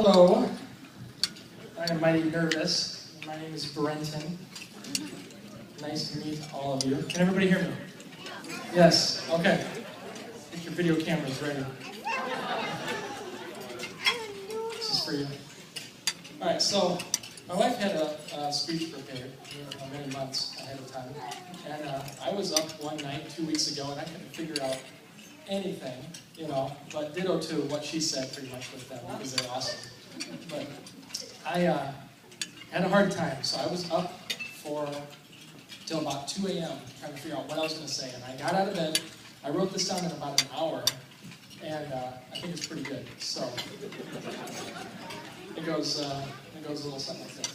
Hello, I am mighty nervous. My name is Brenton. Nice to meet all of you. Can everybody hear me? Yes, okay. Get your video cameras ready. This is for you. Alright, so my wife had a speech prepared many months ahead of time. And I was up one night 2 weeks ago and I couldn't figure out anything, but ditto to what she said pretty much with them because they're awesome. But I had a hard time, so I was up till about 2 a.m. trying to figure out what I was going to say. And I got out of bed, I wrote this down in about an hour, and I think it's pretty good. So it goes a little something like this.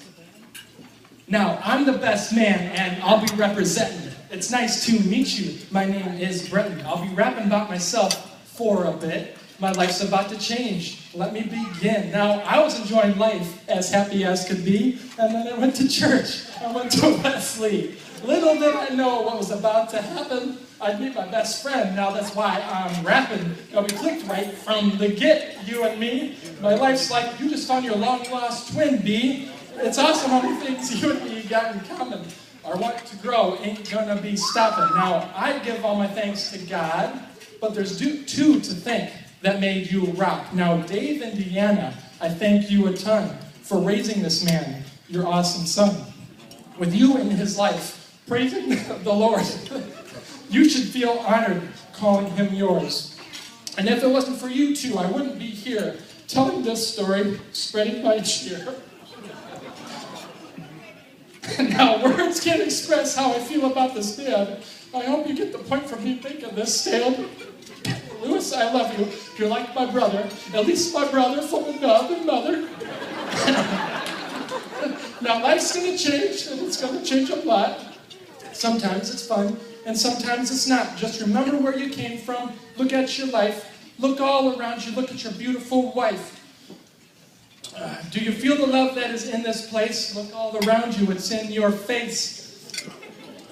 Now, I'm the best man, and I'll be representing. It's nice to meet you. My name is Brenton. I'll be rapping about myself for a bit. My life's about to change. Let me begin. Now, I was enjoying life as happy as could be, and then I went to church. I went to Wesley. Little did I know what was about to happen. I'd meet my best friend. Now that's why I'm rapping. We clicked right from the get, you and me. My life's like you just found your long-lost twin, B. It's awesome how many things you and me got in common. Our want to grow ain't gonna be stopping. Now, I give all my thanks to God, but there's two to thank that made you rock. Now, Dave, Indiana, I thank you a ton for raising this man, your awesome son. With you in his life, praising the Lord, you should feel honored calling him yours. And if it wasn't for you two, I wouldn't be here telling this story, spreading my cheer. Now, words can't express how I feel about this man. I hope you get the point from me making this stand. Lewis, I love you. You're like my brother. At least my brother from another mother. Now, life's going to change, and it's going to change a lot. Sometimes it's fun, and sometimes it's not. Just remember where you came from. Look at your life. Look all around you. Look at your beautiful wife. Do you feel the love that is in this place? Look all around you. It's in your face.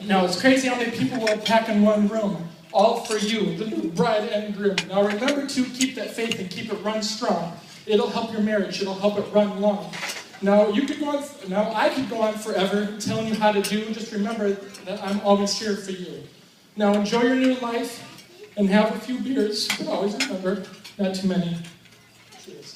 Now, it's crazy how many people will pack in one room. All for you, the new bride and groom. Now, remember to keep that faith and keep it run strong. It'll help your marriage. It'll help it run long. Now, I could go on forever telling you how to do. Just remember that I'm always here for you. Now, enjoy your new life and have a few beers. But always remember, not too many. Cheers.